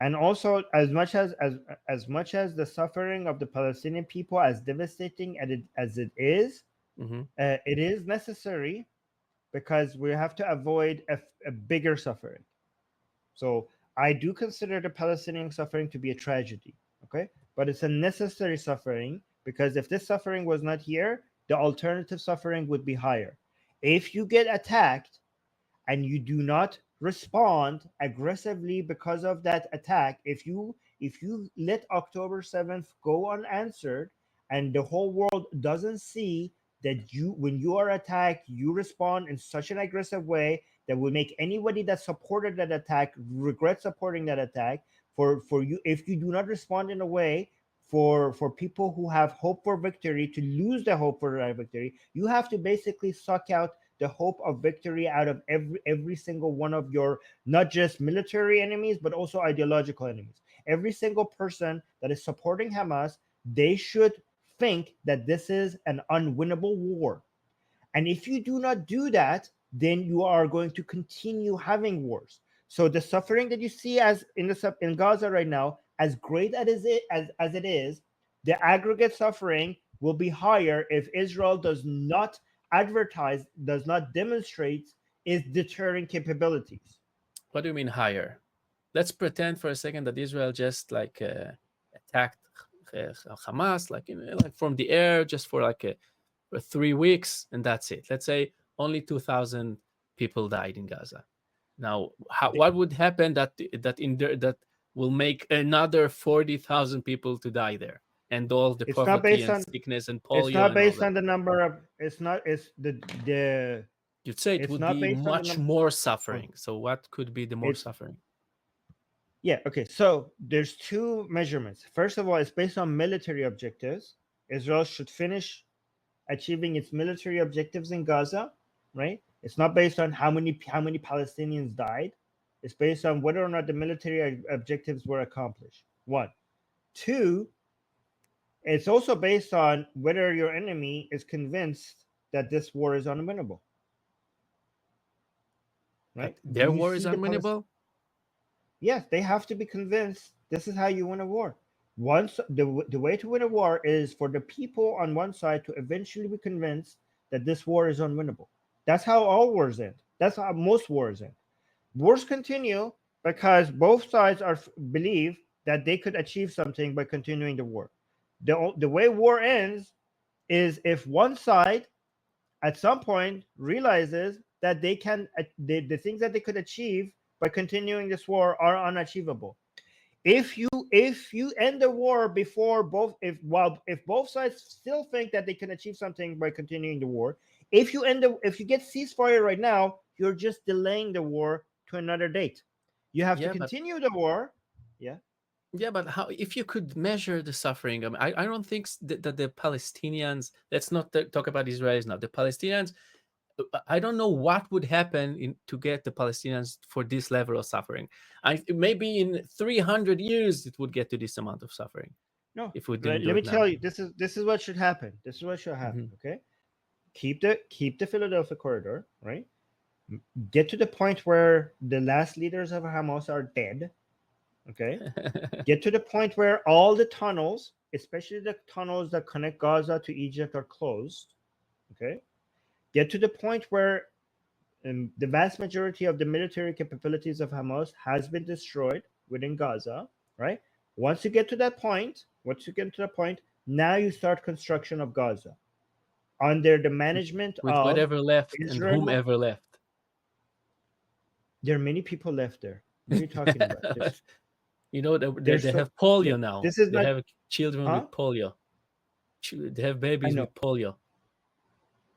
And also, as much as the suffering of the Palestinian people, as devastating as Hmm. it is necessary, because we have to avoid a bigger suffering. So I do consider the Palestinian suffering to be a tragedy, okay? But it's a necessary suffering, because if this suffering was not here, the alternative suffering would be higher. If you get attacked and you do not respond aggressively because of that attack, if you let October 7th go unanswered, and the whole world doesn't see that you, when you are attacked, you respond in such an aggressive way that will make anybody that supported that attack regret supporting that attack. For you, if you do not respond in a way for people who have hope for victory to lose the hope for that victory, you have to basically suck out the hope of victory out of every single one of your, not just military enemies, but also ideological enemies. Every single person that is supporting Hamas, they should think that this is an unwinnable war. And if you do not do that, then you are going to continue having wars. So the suffering that you see as in Gaza right now, as great as it is, the aggregate suffering will be higher if Israel does not advertise, does not demonstrate its deterring capabilities. What do you mean higher? Let's pretend for a second that Israel just like attacked Hamas, like like from the air, just for 3 weeks, and that's it. Let's say only 2,000 people died in Gaza. Now, what would happen that will make another 40,000 people to die there, and all the It's not poverty based and on. sickness and It's polio not and all based that? on the number of. It's not. It's the. You'd say it It's would not be based on the much number. more Oh, suffering. So, what could be the more it's suffering? Yeah, okay. So there's two measurements. First of all, it's based on military objectives. Israel should finish achieving its military objectives in Gaza, right? It's not based on how many Palestinians died. It's based on whether or not the military objectives were accomplished. One. Two, it's also based on whether your enemy is convinced that this war is unwinnable, That right? Do their you war is see the Palestinians? unwinnable? Yes, they have to be convinced this is how you win a war. Once the way to win a war is for the people on one side to eventually be convinced that this war is unwinnable. That's how all wars end. That's how most wars end. Wars continue because both sides believe that they could achieve something by continuing the war. The way war ends is if one side at some point realizes that the things that they could achieve by continuing this war are unachievable. If you end the war before both, if both sides still think that they can achieve something by continuing the war, if you get ceasefire right now, you're just delaying the war to another date. You have to Yeah, but continue the war. Yeah. how if you could measure the suffering? I mean, I don't think that the Palestinians. Let's not talk about Israelis now. The Palestinians. I don't know what would happen to get the Palestinians for this level of suffering. Maybe in 300 years it would get to this amount of suffering No, if we let, didn't do let me it tell now. you, this is what should happen. This is what should happen. Hmm. Okay, keep the Philadelphia corridor, right? Get to the point where the last leaders of Hamas are dead. Okay, get to the point where all the tunnels, especially the tunnels that connect Gaza to Egypt, are closed. Okay, get to the point where the vast majority of the military capabilities of Hamas has been destroyed within Gaza. Right. Once you get to that point, now you start construction of Gaza under the management With of whatever left and Israel. whomever left. There are many people left there. What are you talking about? They There's so have polio yeah. now. This is They not. have children Huh? with polio. They have I babies know. with polio.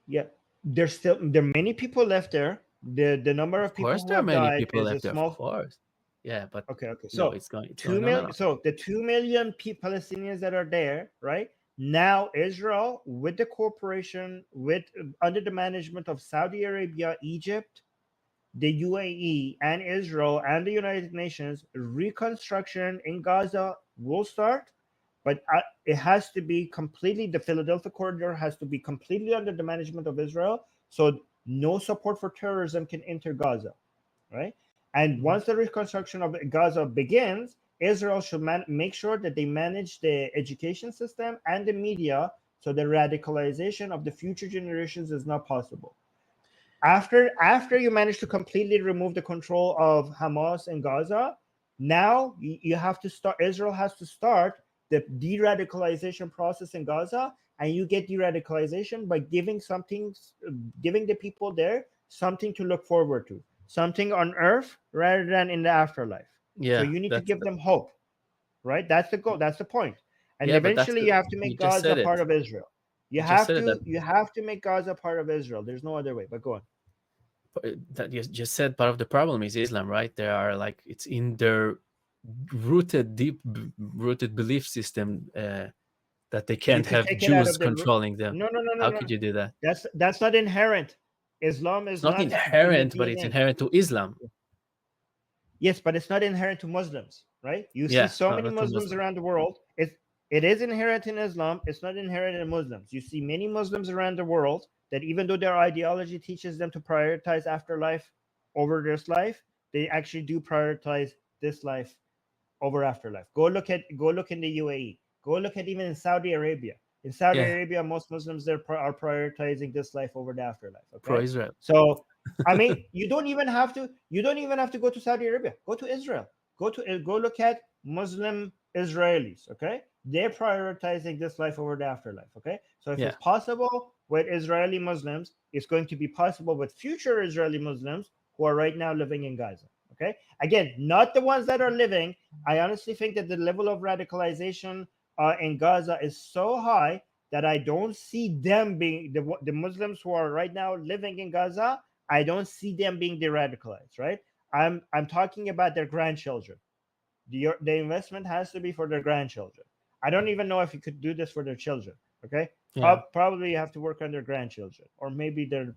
Yeah, there are many people left there. The number Of of people course, who there are have many died people is a left there. Of small. course, yeah, but Okay, okay. no, So it's two going. No, no, million. no. So the 2 million Palestinians that are there, right now, Israel with the corporation with under the management of Saudi Arabia, Egypt, the UAE, and Israel and the United Nations, reconstruction in Gaza will start, but it has to be completely, the Philadelphia corridor has to be completely under the management of Israel. So no support for terrorism can enter Gaza, right? And Mhm. once the reconstruction of Gaza begins, Israel should make sure that they manage the education system and the media so the radicalization of the future generations is not possible. After you manage to completely remove the control of Hamas and Gaza, now you have to start. Israel has to start the de-radicalization process in Gaza, and you get de-radicalization by giving the people there something to look forward to, something on earth rather than in the afterlife. Yeah, So you need to give them hope, right? That's the goal. That's the point. And yeah, but that's eventually, you have to you make just Gaza said it. part of Israel. You You just have said it that to make Gaza part of Israel. There's no other way. But go on. that you just said part of the problem is Islam, right? There are like it's in their deep rooted belief system that they You can't could have take it out Jews of the controlling them. no, no, no, no, How no. could you do that? That's not inherent. Islam It's is not not in the inherent, but it's DNA. inherent to Islam. Yes, but it's not inherent to Muslims, right? You see Yeah, so no, many not to Muslims Muslim. around the world. It is inherent in Islam. It's not inherent in Muslims. You see many Muslims around the world that even though their ideology teaches them to prioritize afterlife over this life, they actually do prioritize this life over afterlife. Go look in the UAE. Go look at even in Saudi Arabia. In Saudi Yeah, Arabia, most Muslims there are prioritizing this life over the afterlife. Okay, pro-Israel. so I mean, you don't even have to. You don't even have to go to Saudi Arabia. Go to Israel. Go look at Muslim Israelis. Okay, they're prioritizing this life over the afterlife. Okay, so if Yeah, it's possible with Israeli Muslims, it's going to be possible with future Israeli Muslims who are right now living in Gaza. Okay, again, not the ones that are living. I honestly think that the level of radicalization in Gaza is so high that I don't see them being the Muslims who are right now living in Gaza. I don't see them being de-radicalized, right? I'm talking about their grandchildren. The investment has to be for their grandchildren. I don't even know if you could do this for their children. Okay, yeah. probably you have to work on their grandchildren, or maybe they're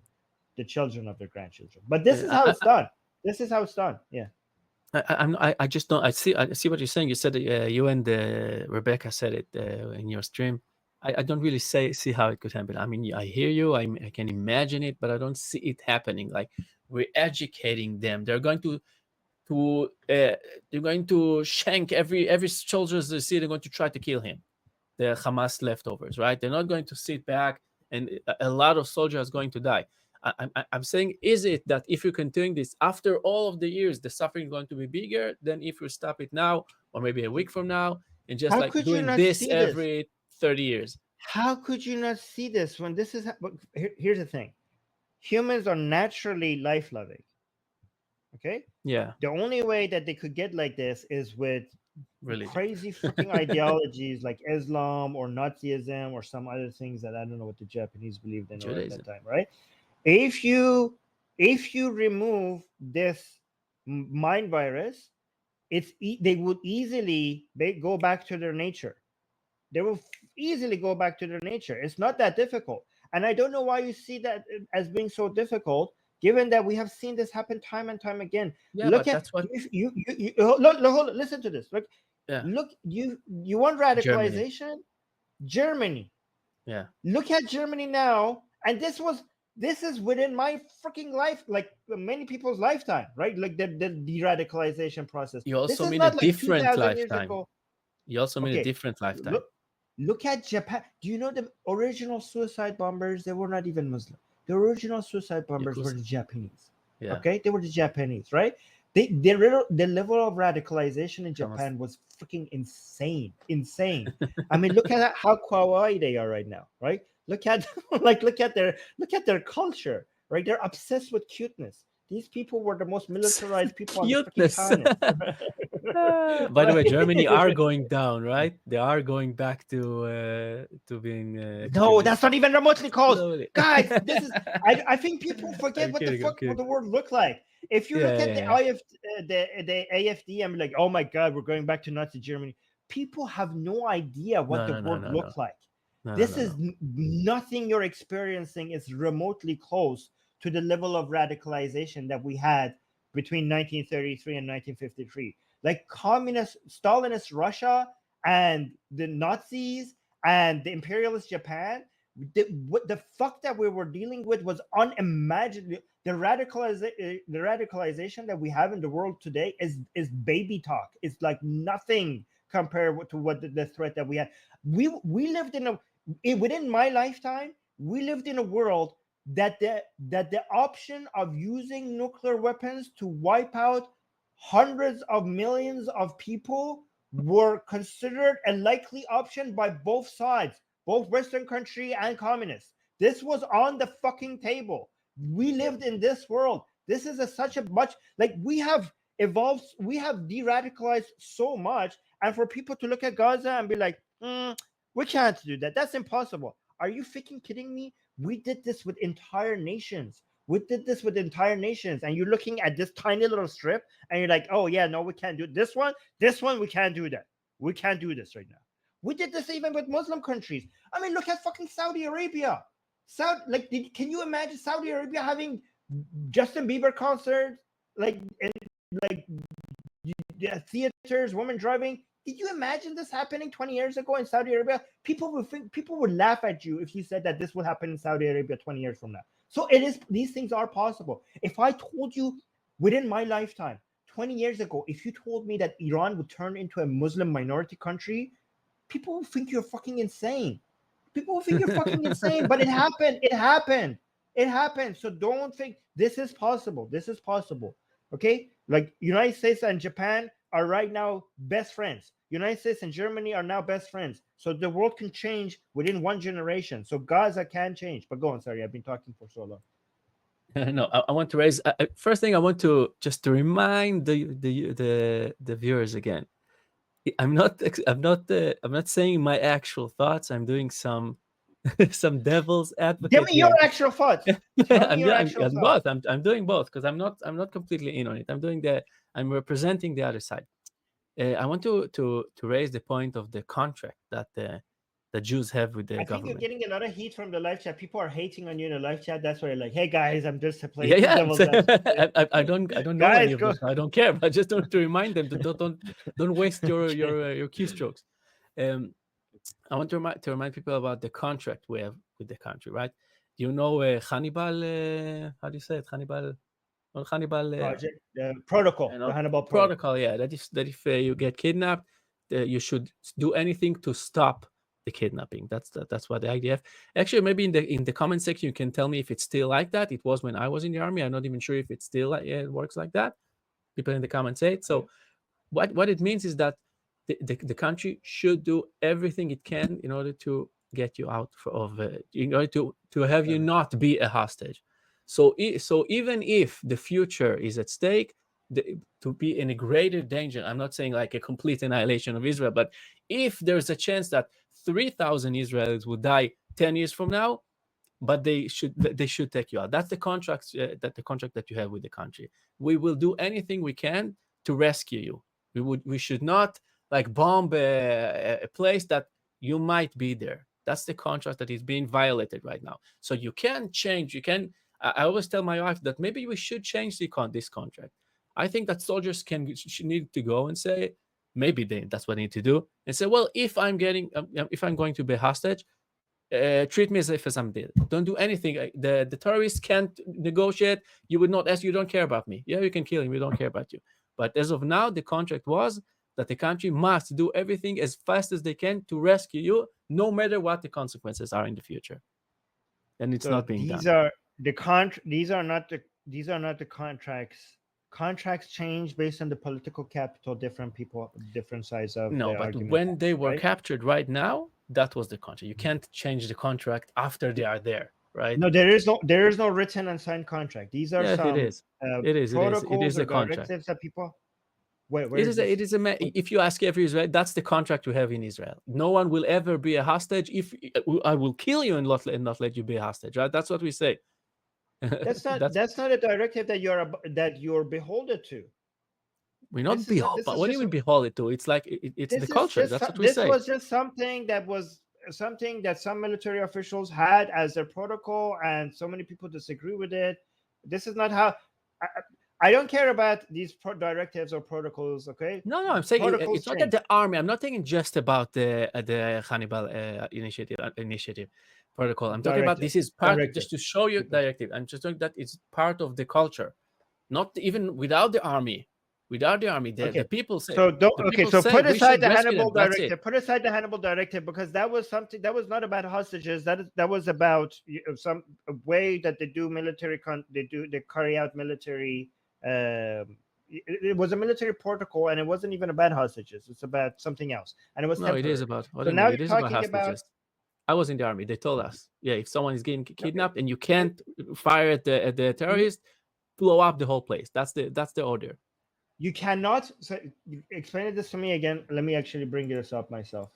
the children of their grandchildren. But this is I, how I, it's done. This is how it's done. Yeah. I just don't. I see what you're saying. You said you and Rebecca said it in your stream. I don't really see how it could happen. I mean, I hear you. I can imagine it, but I don't see it happening. Like we're educating them. They're going to shank every soldier they see. They're going to try to kill him. The Hamas leftovers, right? They're not going to sit back, and a lot of soldiers going to die. I'm saying, is it that if you're continuing this after all of the years, the suffering is going to be bigger than if you stop it now, or maybe a week from now, and just How like could you doing not this see this? every 30 years? How could you not see this when this is? Here's the thing: humans are naturally life loving. Okay, Yeah, the only way that they could get like this is with religion, crazy freaking ideologies like Islam or Nazism or some other things that I don't know what the Japanese believed in or at that Judaism. time, right? If you remove this mind virus, they would easily go back to their nature. They will easily go back to their nature. It's not that difficult. And I don't know why you see that as being so difficult, given that we have seen this happen time and time again. Yeah, Look but at that's what. look, listen to this. Yeah, Look, you want Germany. radicalization? Germany. Yeah, Look at Germany now, and this is within my freaking life, like many people's lifetime, right? Like the de-radicalization process. you This also is mean a not like different 2,000 years lifetime. ago. You also mean a Okay, different lifetime. look at Japan. Do you know the original suicide bombers? They were not even Muslim. The original suicide bombers were Yakuza. the Japanese. Yeah, Okay, they were the Japanese, right? The level of radicalization in Hamas. Japan was freaking insane, insane. I mean, look at how kawaii they are right now, right? Look at look at their culture, right? They're obsessed with cuteness. These people were the most militarized people on the freaking Cuteness. planet. By the way, Germany are Right? going down, right? They are going back to being No, extremist that's not even remotely close. slowly. Guys, this is I think people forget I'm what the kidding. I'm fuck what kidding. the word look like. If you look Yeah, at yeah, the yeah. the AFD and be like, oh my god, we're going back to Nazi Germany. People have no idea what No, the no, no, word no, no, looks like. no, no, This no, is no. nothing you're experiencing is remotely close to the level of radicalization that we had between 1933 and 1953. Like communist Stalinist Russia and the Nazis and the imperialist Japan, What the fuck that we were dealing with was unimaginable. The radicalization that we have in the world today is baby talk. It's like nothing compared to what the threat that we had. We lived within my lifetime, we lived in a world that the option of using nuclear weapons to wipe out hundreds of millions of people were considered a likely option by both sides, both Western country and communists. This was on the fucking table. We lived in this world. This is such a much, like, we have evolved, we have de-radicalized so much, and for people to look at Gaza and be like, we can't do that. That's impossible. Are you freaking kidding me? We did this with entire nations. We did this with entire nations, and you're looking at this tiny little strip, and you're like, oh yeah, no, we can't do it. This one, we can't do that. We can't do this right now. We did this even with Muslim countries. I mean, look at fucking Saudi Arabia. Can you imagine Saudi Arabia having Justin Bieber concerts, like theaters, women driving? Did you imagine this happening 20 years ago in Saudi Arabia? People would laugh at you if you said that this will happen in Saudi Arabia 20 years from now. So it is. These things are possible. If I told you within my lifetime, 20 years ago, if you told me that Iran would turn into a Muslim minority country, people will think you're fucking insane. People will think you're fucking insane. But it happened. It happened. It happened. So don't think this is possible. This is possible. Okay? Like United States and Japan are right now best friends. United States and Germany are now best friends. So the world can change within one generation. So Gaza can change. But go on, sorry, I've been talking for so long. No, I want to raise first thing. I want to just to remind the viewers again. I'm not saying my actual thoughts. I'm doing some devil's advocate. Give me your actual thoughts. I'm both. I'm doing both because I'm not completely in on it. I'm representing the other side. I want to raise the point of the contract that the Jews have with the government. I think you're getting a lot of heat from the live chat. People are hating on you in the live chat. That's why you're like, hey guys, I'm just playing. I don't know any of this. I don't care, but I just want to remind them to don't waste your keystrokes. I want to remind people about the contract we have with the country, right? You know Hannibal, how do you say it? Hannibal Project, protocol, the Hannibal Protocol. Yeah, that if you get kidnapped, you should do anything to stop the kidnapping. That's what the IDF. Actually, maybe in the comment section you can tell me if it's still like that. It was when I was in the army. I'm not even sure if it's still it works like that. People in the comments say it. So what it means is that the country should do everything it can in order to get you out in order to have you not be a hostage. So even if the future is at stake, to be in a greater danger, I'm not saying like a complete annihilation of Israel, but if there's a chance that 3,000 Israelis would die 10 years from now, but they should take you out. That's the contract that you have with the country. We will do anything we can to rescue you. We should not like bomb a place that you might be there. That's the contract that is being violated right now. So you can change. I always tell my wife that maybe we should change this contract. I think that soldiers need to go and say, maybe that's what they need to do, and say, well, if I'm going to be a hostage, treat me as if I'm dead. Don't do anything. The terrorists can't negotiate. You would not ask. You don't care about me. Yeah, you can kill him. We don't care about you. But as of now, the contract was that the country must do everything as fast as they can to rescue you, no matter what the consequences are in the future. And it's not being done. These are not the contracts. Contracts change based on the political capital. Different people, different sides of no. But when they were captured, right now, that was the contract. You can't change the contract after they are there, right? No, there is no written and signed contract. These are it is protocols a or contract directives that people. If you ask every Israeli, that's the contract we have in Israel. No one will ever be a hostage. If I will kill you and not let you be a hostage, right? That's what we say. That's not a directive that you're beholden to. We're not beholden. But what do you mean beholden to? It's like it's the culture. That's what we say. This was just something that some military officials had as their protocol, and so many people disagree with it. This is not how. I don't care about these directives or protocols. Okay. No, I'm saying it's not that the army. I'm not thinking just about the Hannibal initiative. protocol. I'm talking about Directive. this is part, Directive. just to show you Okay. directive. I'm just talking that it's part of the culture, not even without the army. Without the army, the Okay. people say. So don't. The Okay. people So say put we aside should the rescue Hannibal them. That's it. directive. Put aside the Hannibal directive because that was something that was not about hostages. That was about some way that they do military. They carry out military. It was a military protocol, and it wasn't even about hostages. It's about something else, and it was No, it temporary. is about. What So do you mean? now It you're is about talking about. hostages. I was in the army. They told us, yeah, if someone is getting kidnapped and you can't fire at the terrorist, blow up the whole place. That's the order. You cannot. So explain this to me again. Let me actually bring this up myself.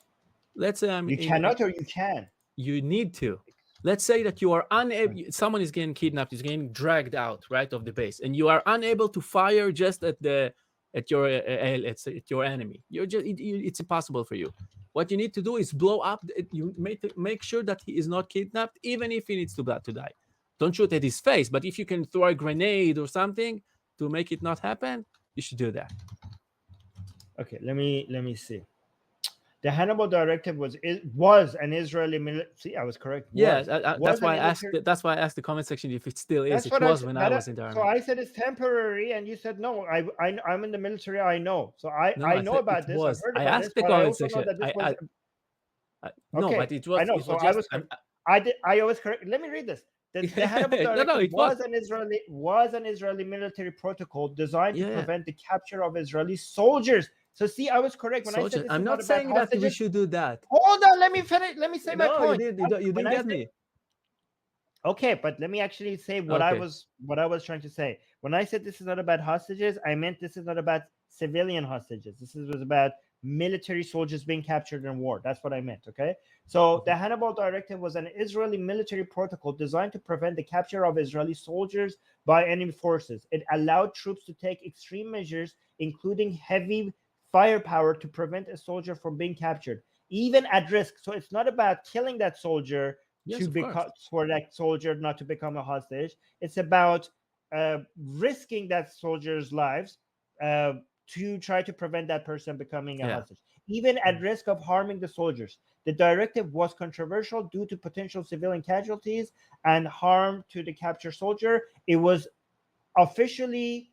Let's say You cannot, or you can. you need to. Let's say that you are unable. Someone is getting kidnapped. Is getting dragged out right of the base, and you are unable to fire just at your enemy. You're just it's impossible for you. What you need to do is blow up. You make sure that he is not kidnapped, even if he needs to die. Don't shoot at his face, but if you can throw a grenade or something to make it not happen, you should do that. Okay, let me see. The Hannibal Directive was an Israeli military. See, I was correct. Yeah, Was that's a why military. That's why I asked the comment section if it still is. That's It what was when I was in the So army. I said it's temporary, and you said no. I'm in the military. I know. So No, I I know said it about this. I've was. heard I about this, asked the but I comment also know section. that this was No, okay. but it I was. know. It So was I just. was. I did. I was correct. Let me read this. The Hannibal Directive No, it was. was an Israeli military protocol designed to Yeah, prevent the capture of Israeli soldiers. So see, I was correct when I said soldier. this is I'm not not about saying that we hostages. should do that. Hold on, let me finish. Let me say my No, you point. did. You When didn't I get said me. okay, but let me actually say Okay. what I was trying to say. When I said this is not about hostages, I meant this is not about civilian hostages. Was about military soldiers being captured in war. That's what I meant. Okay. So the Hannibal Directive was an Israeli military protocol designed to prevent the capture of Israeli soldiers by enemy forces. It allowed troops to take extreme measures, including heavy firepower, to prevent a soldier from being captured, even at risk. So it's not about killing that soldier Yes, to of course. become for that soldier not to become a hostage. It's about risking that soldier's lives to try to prevent that person becoming a Yeah. hostage, even at risk of harming the soldiers. The directive was controversial due to potential civilian casualties and harm to the captured soldier. It was officially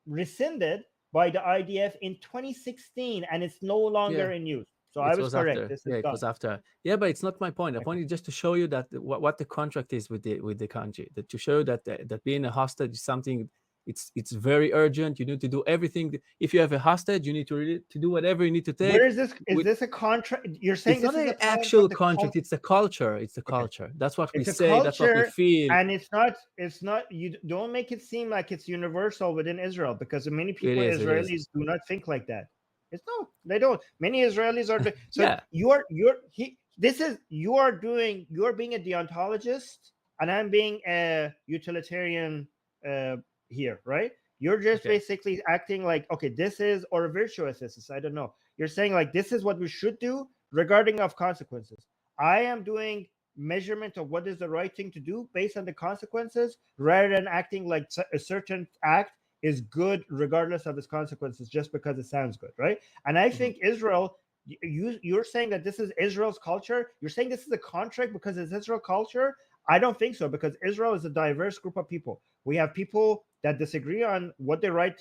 rescinded by the IDF in 2016, and it's no Yeah. longer in use. So I It was was correct. after. This is Yeah, it done. was after. Yeah, but it's not my point. The Okay. point is just to show you that what the contract is with the country. That to show that that being a hostage is something. It's very urgent. You need to do everything. If you have a hostage, you need to do whatever you need to Where take. is this? Is this a contract? You're saying It's this not is a an part actual of the contract. It's the culture. It's the okay. culture. That's what we It's a say. That's what we culture, feel. and it's not. You don't make it seem like it's universal within Israel, because many It people, is. It is. Israelis, do not think like that. It's no, they don't. Many Israelis are so. Yeah. You're he. This is you're being a deontologist, and I'm being a utilitarian here, right? You're just Okay. basically acting like, okay, this is, or a virtuousist. I don't know. You're saying like this is what we should do regarding of consequences. I am doing measurement of what is the right thing to do based on the consequences, rather than acting like a certain act is good regardless of its consequences just because it sounds good, right? And I think Israel, you're saying that this is Israel's culture. You're saying this is a contract because it's Israel culture. I don't think so, because Israel is a diverse group of people. We have people that disagree on what the right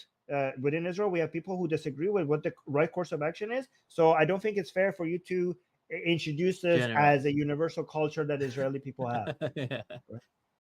within Israel. We have people who disagree with what the right course of action is. So I don't think it's fair for you to introduce this as a universal culture that Israeli people have. Yeah.